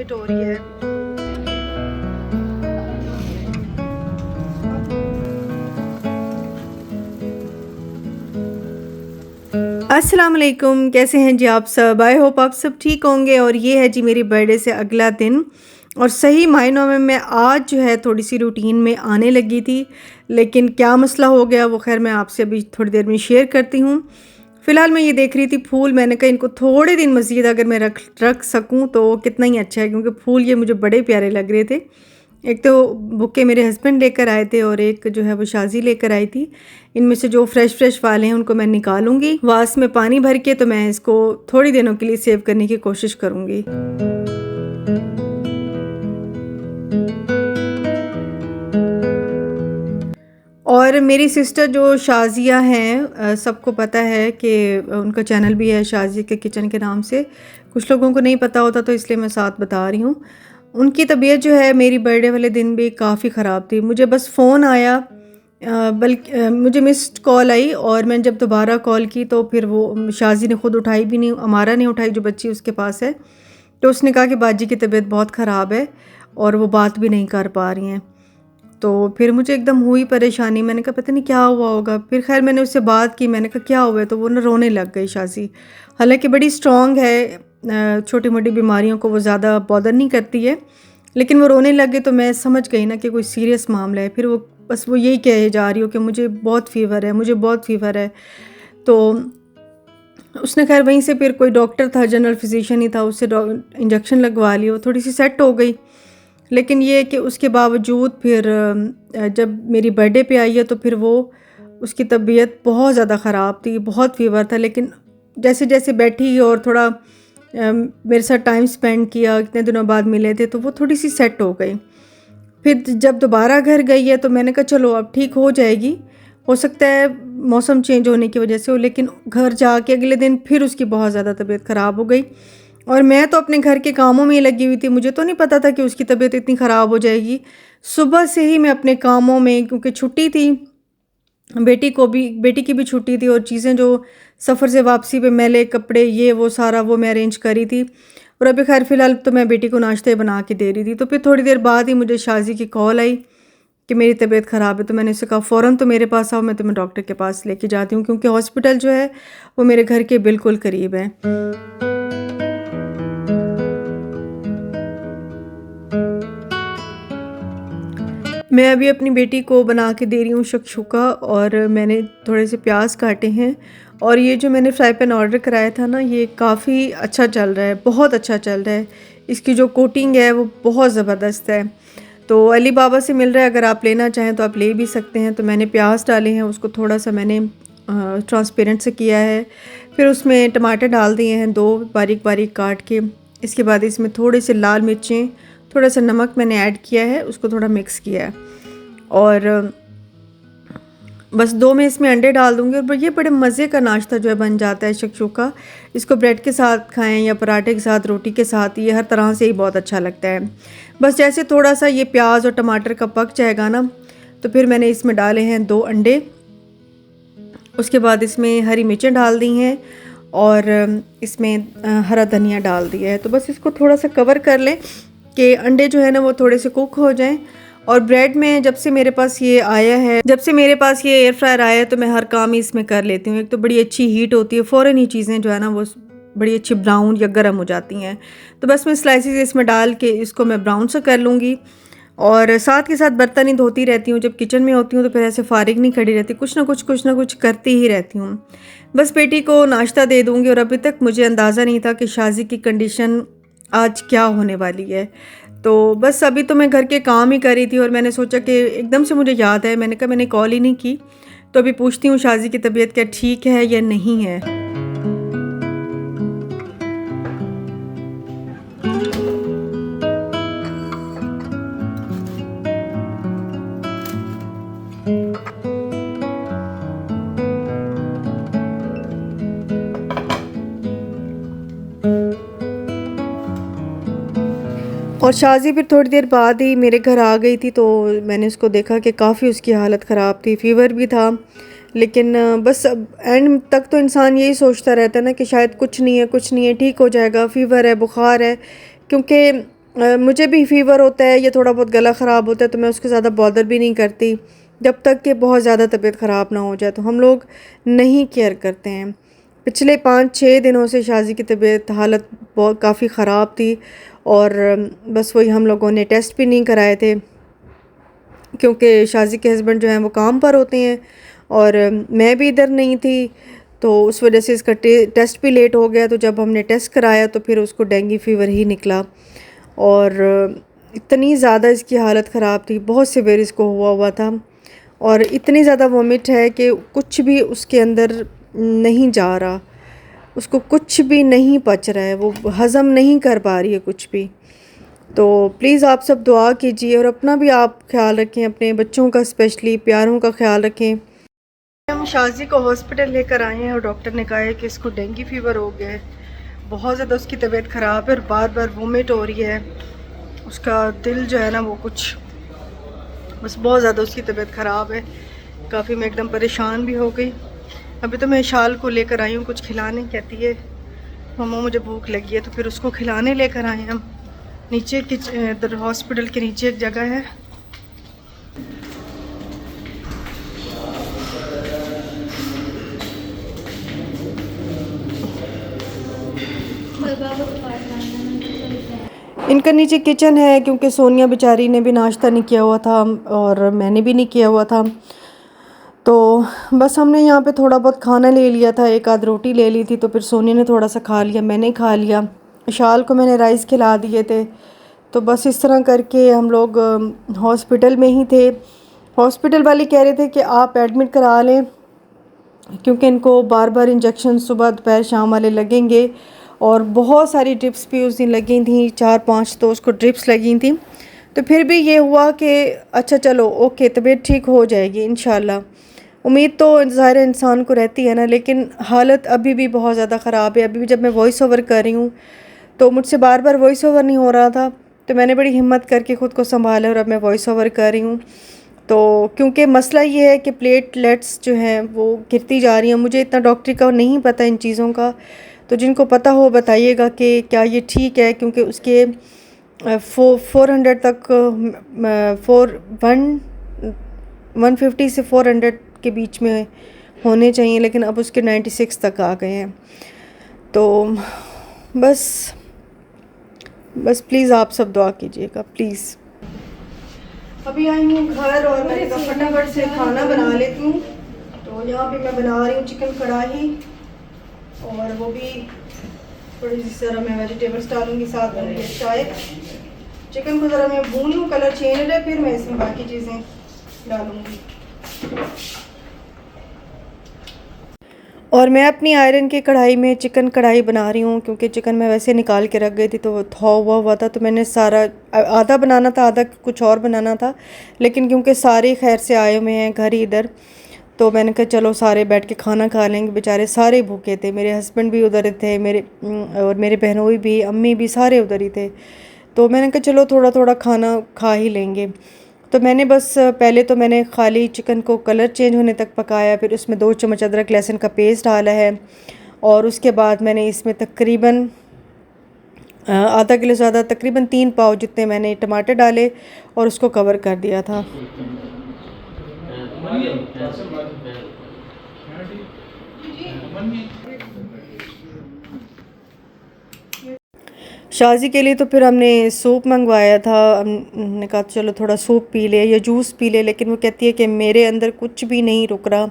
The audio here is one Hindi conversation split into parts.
लेट हो रही है। अस्सलाम वालेकुम, कैसे हैं जी आप सब? आई होप आप सब ठीक होंगे। और ये है जी मेरी बर्थडे से अगला दिन, और सही मायनों में मैं आज जो है थोड़ी सी रूटीन में आने लगी थी, लेकिन क्या मसला हो गया वो खैर मैं आपसे अभी थोड़ी देर में शेयर करती हूँ। फ़िलहाल मैं ये देख रही थी फूल, मैंने कहा इनको थोड़े दिन मज़ीद अगर मैं रख सकूँ तो कितना ही अच्छा है, क्योंकि फूल ये मुझे बड़े प्यारे लग रहे थे। एक तो बुके मेरे हस्बैंड लेकर आए थे और एक जो है वो शाज़ी लेकर आई थी। इनमें से जो फ्रेश वाले हैं उनको मैं निकालूंगी वास में पानी भर के, तो मैं इसको थोड़ी दिनों के लिए सेव करने की कोशिश करूंगी। और मेरी सिस्टर जो शाज़िया हैं, सबको पता है कि उनका चैनल भी है शाज़िया के किचन के नाम से। कुछ लोगों को नहीं पता होता तो इसलिए मैं साथ बता रही हूँ। उनकी तबीयत जो है मेरी बर्थडे वाले दिन भी काफ़ी ख़राब थी। मुझे बस फ़ोन आया, बल्कि मुझे मिस्ड कॉल आई, और मैंने जब दोबारा कॉल की तो फिर वो शाज़ी ने ख़ुद उठाई भी नहीं, हमारा नहीं उठाई जो बच्ची उसके पास है। तो उसने कहा कि बाजी की तबीयत बहुत ख़राब है और वो बात भी नहीं कर पा रही हैं। तो फिर मुझे एकदम हुई परेशानी, मैंने कहा पता नहीं क्या हुआ होगा। फिर खैर मैंने उससे बात की, मैंने कहा क्या हुआ है, तो वो ना रोने लग गई शाज़ी। हालांकि बड़ी स्ट्रॉन्ग है, छोटी मोटी बीमारियों को वो ज़्यादा बॉदर नहीं करती है, लेकिन वो रोने लग गई तो मैं समझ गई ना कि कोई सीरियस मामला है। फिर वो बस वो यही कहे जा रही हो कि मुझे बहुत फ़ीवर है, मुझे बहुत फ़ीवर है। तो उसने खैर वहीं से फिर कोई डॉक्टर था, जनरल फिजिशियन ही था, उससे इंजेक्शन लगवा लिया, वो थोड़ी सी सेट हो गई। लेकिन ये कि उसके बावजूद फिर जब मेरी बर्थडे पे आई है तो फिर वो उसकी तबीयत बहुत ज़्यादा ख़राब थी, बहुत फ़ीवर था। लेकिन जैसे जैसे बैठी और थोड़ा मेरे साथ टाइम स्पेंड किया, इतने दिनों बाद मिले थे, तो वो थोड़ी सी सेट हो गई। फिर जब दोबारा घर गई है तो मैंने कहा चलो अब ठीक हो जाएगी, हो सकता है मौसम चेंज होने की वजह से हो। लेकिन घर जाके अगले दिन फिर उसकी बहुत ज़्यादा तबीयत ख़राब हो गई, और मैं तो अपने घर के कामों में ही लगी हुई थी। मुझे तो नहीं पता था कि उसकी तबीयत इतनी ख़राब हो जाएगी। सुबह से ही मैं अपने कामों में, क्योंकि छुट्टी थी, बेटी की भी छुट्टी थी, और चीज़ें जो सफ़र से वापसी पे मैले कपड़े ये वो सारा वो मैं अरेंज करी थी। और अभी खैर फ़िलहाल तो मैं बेटी को नाश्ते बना के दे रही थी। तो फिर थोड़ी देर बाद ही मुझे शाज़ी की कॉल आई कि मेरी तबीयत ख़राब है। तो मैंने उससे कहा फ़ौरन तो मेरे पास आओ, मैं तुम्हें डॉक्टर के पास लेके जाती हूँ, क्योंकि हॉस्पिटल जो है वो मेरे घर के बिल्कुल करीब है। मैं अभी अपनी बेटी को बना के दे रही हूँ शक्शुका, और मैंने थोड़े से प्याज काटे हैं। और ये जो मैंने फ्राई पैन ऑर्डर कराया था ना, ये काफ़ी अच्छा चल रहा है, बहुत अच्छा चल रहा है। इसकी जो कोटिंग है वो बहुत ज़बरदस्त है। तो अली बाबा से मिल रहा है, अगर आप लेना चाहें तो आप ले भी सकते हैं। तो मैंने प्याज डाले हैं, उसको थोड़ा सा मैंने ट्रांसपेरेंट से किया है। फिर उसमें टमाटर डाल दिए हैं 2 बारीक बारीक काट के। इसके बाद इसमें थोड़े से लाल मिर्चें, थोड़ा सा नमक मैंने ऐड किया है, उसको थोड़ा मिक्स किया है। और बस 2 मैं इसमें अंडे डाल दूँगी, और ये बड़े मज़े का नाश्ता जो है बन जाता है शक्शुका। इसको ब्रेड के साथ खाएं या पराठे के साथ, रोटी के साथ, ये हर तरह से ही बहुत अच्छा लगता है। बस जैसे थोड़ा सा ये प्याज और टमाटर का पक जाएगा ना, तो फिर मैंने इसमें डाले हैं 2 अंडे। उसके बाद इसमें हरी मिर्चें डाल दी हैं, और इसमें हरा धनिया डाल दिया है। तो बस इसको थोड़ा सा कवर कर लें कि अंडे जो है ना वो थोड़े से कुक हो जाएं। और ब्रेड में जब से मेरे पास ये एयर फ्रायर आया है तो मैं हर काम ही इसमें कर लेती हूँ। एक तो बड़ी अच्छी हीट होती है, फ़ौरन ही चीज़ें जो है ना वो बड़ी अच्छी ब्राउन या गर्म हो जाती हैं। तो बस मैं स्लाइसेस इसमें डाल के इसको मैं ब्राउन सा कर लूँगी। और साथ के साथ बर्तन ही धोती रहती हूँ, जब किचन में होती हूँ तो फिर ऐसे फारिग नहीं खड़ी रहती, कुछ ना कुछ करती ही रहती हूँ। बस बेटी को नाश्ता दे दूँगी, और अभी तक मुझे अंदाज़ा नहीं था कि शाज़ी की कंडीशन आज क्या होने वाली है। तो बस अभी तो मैं घर के काम ही कर रही थी, और मैंने सोचा कि एकदम से मुझे याद है, मैंने कहा मैंने कॉल ही नहीं की, तो अभी पूछती हूँ शाज़ी की तबीयत क्या ठीक है या नहीं है। और शाज़ी फिर थोड़ी देर बाद ही मेरे घर आ गई थी, तो मैंने उसको देखा कि काफ़ी उसकी हालत ख़राब थी, फ़ीवर भी था। लेकिन बस अब एंड तक तो इंसान यही सोचता रहता है ना कि शायद कुछ नहीं है, ठीक हो जाएगा, फ़ीवर है, बुखार है। क्योंकि मुझे भी फ़ीवर होता है या थोड़ा बहुत गला ख़राब होता है तो मैं उसको ज़्यादा बॉदर भी नहीं करती जब तक कि बहुत ज़्यादा तबीयत ख़राब ना हो जाए, तो हम लोग नहीं केयर करते हैं। पिछले 5-6 दिनों से शाज़ी की तबीयत हालत बहुत काफ़ी ख़राब थी और बस वही हम लोगों ने टेस्ट भी नहीं कराए थे क्योंकि शाज़ी के हस्बैंड जो हैं वो काम पर होते हैं और मैं भी इधर नहीं थी, तो उस वजह से इसका टेस्ट भी लेट हो गया। तो जब हमने टेस्ट कराया तो फिर उसको डेंगू फ़ीवर ही निकला और इतनी ज़्यादा इसकी हालत ख़राब थी, बहुत सीवियर इसको हुआ था और इतनी ज़्यादा वॉमिट है कि कुछ भी उसके अंदर नहीं जा रहा, उसको कुछ भी नहीं पच रहा है, वो हज़म नहीं कर पा रही है कुछ भी। तो प्लीज़ आप सब दुआ कीजिए और अपना भी आप ख्याल रखें, अपने बच्चों का स्पेशली प्यारों का ख्याल रखें। हम शाज़ी को हॉस्पिटल लेकर आए हैं और डॉक्टर ने कहा है कि इसको डेंगू फ़ीवर हो गया है, बहुत ज़्यादा उसकी तबीयत ख़राब है और बार बार वोमिट हो रही है, उसका दिल जो है ना वो कुछ बस बहुत ज़्यादा उसकी तबीयत ख़राब है, काफ़ी मैं एकदम परेशान भी हो गई। अभी तो मैं शाल को लेकर आई हूँ कुछ खिलाने, कहती है मम्मा मुझे भूख लगी है, तो फिर उसको खिलाने लेकर आए हम। नीचे इधर हॉस्पिटल के नीचे एक जगह है, इनका नीचे किचन है क्योंकि सोनिया बेचारी ने भी नाश्ता नहीं किया हुआ था और मैंने भी नहीं किया हुआ था, तो बस हमने यहाँ पे थोड़ा बहुत खाना ले लिया था, एक आध रोटी ले ली थी, तो फिर सोनिया ने थोड़ा सा खा लिया, मैंने खा लिया, शाल को मैंने राइस खिला दिए थे। तो बस इस तरह करके हम लोग हॉस्पिटल में ही थे। हॉस्पिटल वाले कह रहे थे कि आप एडमिट करा लें क्योंकि इनको बार बार इंजेक्शन सुबह दोपहर शाम वाले लगेंगे और बहुत सारी ड्रिप्स भी उस दिन लगी थी, 4-5 तो उसको ड्रिप्स लगी थी। तो फिर भी ये हुआ कि अच्छा चलो ओके तबीयत ठीक हो जाएगी इंशाल्लाह। उम्मीद तो ज़ाहिर इंसान को रहती है ना, लेकिन हालत अभी भी बहुत ज़्यादा ख़राब है। अभी भी जब मैं वॉइस ओवर कर रही हूँ तो मुझसे बार बार वॉइस ओवर नहीं हो रहा था, तो मैंने बड़ी हिम्मत करके ख़ुद को संभाला और अब मैं वॉइस ओवर कर रही हूँ। तो क्योंकि मसला ये है कि प्लेटलेट्स जो हैं वो गिरती जा रही हैं, मुझे इतना डॉक्टरी का नहीं पता इन चीज़ों का, तो जिनको पता हो बताइएगा कि क्या ये ठीक है, क्योंकि उसके 400 तक 150 से 400 के बीच में होने चाहिए, लेकिन अब उसके 96 तक आ गए हैं। तो बस प्लीज़ आप सब दुआ कीजिएगा प्लीज़। अभी आई हूँ घर और मैंने कहा फटाफट से खाना बना लेती हूँ। तो यहाँ पे मैं बना रही हूँ चिकन कढ़ाई और वो भी थोड़ी सी ज़रा मैं वेजिटेबल्स डालूँगी, साथ में चाय। चिकन को ज़रा मैं भून लूँ, कलर चेंज हो जाए, फिर मैं इसमें बाकी चीज़ें डालूँगी। और मैं अपनी आयरन की कढ़ाई में चिकन कढ़ाई बना रही हूँ क्योंकि चिकन मैं वैसे निकाल के रख गई थी तो वो थोड़ा हुआ था, तो मैंने सारा आधा बनाना था, आधा कुछ और बनाना था, लेकिन क्योंकि सारे खैर से आए हुए हैं घर ही इधर, तो मैंने कहा चलो सारे बैठ के खाना खा लेंगे। बेचारे सारे भूखे थे, मेरे हस्बैंड भी उधर थे, और मेरे बहनोई भी, अम्मी भी, सारे उधर ही थे। तो मैंने कहा चलो थोड़ा थोड़ा खाना खा ही लेंगे। तो मैंने बस पहले तो मैंने खाली चिकन को कलर चेंज होने तक पकाया, फिर उसमें 2 चम्मच अदरक लहसुन का पेस्ट डाला है और उसके बाद मैंने इसमें तकरीबन आधा किलो ज़्यादा, तकरीबन 3 पाव जितने मैंने टमाटर डाले और उसको कवर कर दिया था। शाज़ी के लिए तो फिर हमने सूप मंगवाया था, हमने कहा चलो थोड़ा सूप पी ले या जूस पी ले, लेकिन वो कहती है कि मेरे अंदर कुछ भी नहीं रुक रहा,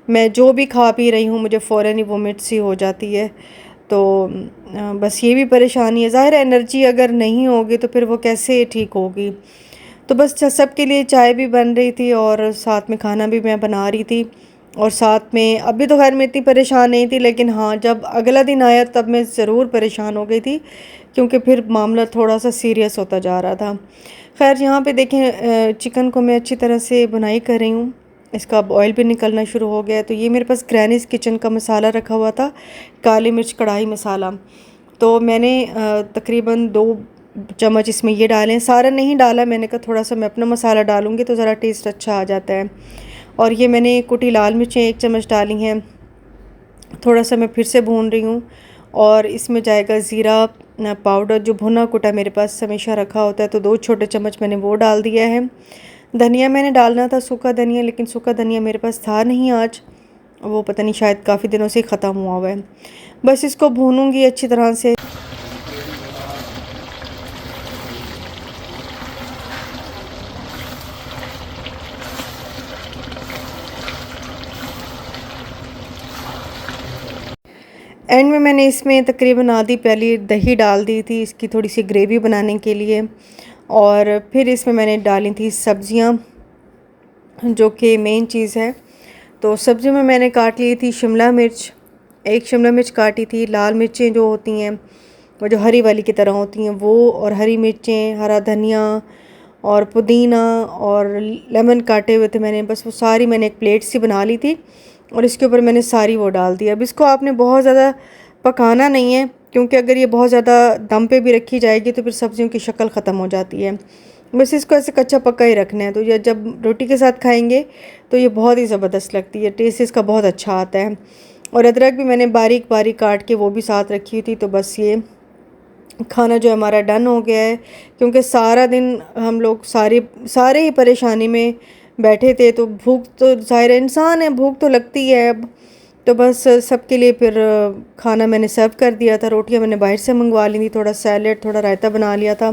मैं जो भी खा पी रही हूँ मुझे फ़ौरन ही वोमिट सी हो जाती है। तो बस ये भी परेशानी है, ज़ाहिर है एनर्जी अगर नहीं होगी तो फिर वो कैसे ठीक होगी। तो बस सब के लिए चाय भी बन रही थी और साथ में खाना भी मैं बना रही थी, और साथ में अभी तो खैर मैं इतनी परेशान नहीं थी, लेकिन हाँ जब अगला दिन आया तब मैं ज़रूर परेशान हो गई थी क्योंकि फिर मामला थोड़ा सा सीरियस होता जा रहा था। खैर यहाँ पे देखें चिकन को मैं अच्छी तरह से बुनाई कर रही हूँ, इसका अब ऑयल भी निकलना शुरू हो गया है। तो ये मेरे पास ग्रैनीज़ किचन का मसाला रखा हुआ था, काली मिर्च कढ़ाई मसाला, तो मैंने तकरीबन 2 चम्मच इसमें ये डालें, सारा नहीं डाला, मैंने कहा थोड़ा सा मैं अपना मसाला डालूँगी तो ज़रा टेस्ट अच्छा आ जाता है। और ये मैंने कुटी लाल मिर्चें 1 चम्मच डाली हैं, थोड़ा सा मैं फिर से भून रही हूँ और इसमें जाएगा ज़ीरा पाउडर, जो भुना कुटा मेरे पास हमेशा रखा होता है, तो 2 छोटे चम्मच मैंने वो डाल दिया है। धनिया मैंने डालना था, सूखा धनिया, लेकिन सूखा धनिया मेरे पास था नहीं आज, वो पता नहीं शायद काफ़ी दिनों से ही ख़त्म हुआ हुआ है। बस इसको भूनूंगी अच्छी तरह से। एंड में मैंने इसमें तकरीबन आधी प्याली दही डाल दी थी, इसकी थोड़ी सी ग्रेवी बनाने के लिए। और फिर इसमें मैंने डाली थी सब्जियां, जो कि मेन चीज़ है। तो सब्ज़ी में मैंने काट ली थी शिमला मिर्च, 1 शिमला मिर्च काटी थी, लाल मिर्चें जो होती हैं वो जो हरी वाली की तरह होती हैं वो, और हरी मिर्चें, हरा धनिया और पुदीना और लेमन काटे हुए थे मैंने। बस वो सारी मैंने एक प्लेट सी बना ली थी और इसके ऊपर मैंने सारी वो डाल दिया। अब इसको आपने बहुत ज़्यादा पकाना नहीं है, क्योंकि अगर ये बहुत ज़्यादा दम पे भी रखी जाएगी तो फिर सब्जियों की शक्ल ख़त्म हो जाती है। बस इसको ऐसे कच्चा पक्का ही रखना है, तो ये जब रोटी के साथ खाएंगे तो ये बहुत ही ज़बरदस्त लगती है, टेस्ट इसका बहुत अच्छा आता है। और अदरक भी मैंने बारीक बारीक काट के वो भी साथ रखी थी। तो बस ये खाना जो हमारा डन हो गया है, क्योंकि सारा दिन हम लोग सारे ही परेशानी में बैठे थे, तो भूख तो ज़ाहिर है, इंसान है, भूख तो लगती है अब। तो बस सबके लिए फिर खाना मैंने सर्व कर दिया था। रोटियां मैंने बाहर से मंगवा ली थी, थोड़ा सैलेड, थोड़ा रायता बना लिया था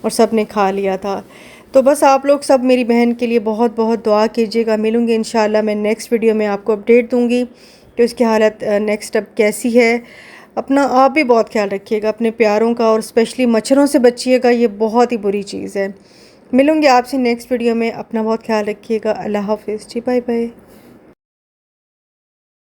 और सब ने खा लिया था। तो बस आप लोग सब मेरी बहन के लिए बहुत बहुत दुआ कीजिएगा। मिलूँगी इंशाल्लाह मैं नेक्स्ट वीडियो में, आपको अपडेट दूँगी कि उसकी हालत नेक्स्ट अब कैसी है। अपना आप भी बहुत ख्याल रखिएगा अपने प्यारों का, और स्पेशली मच्छरों से बचिएगा, ये बहुत ही बुरी चीज़ है। मिलूँगी आपसे नेक्स्ट वीडियो में, अपना बहुत ख्याल रखिएगा। अल्लाह हाफ़िज़ जी, बाय बाय।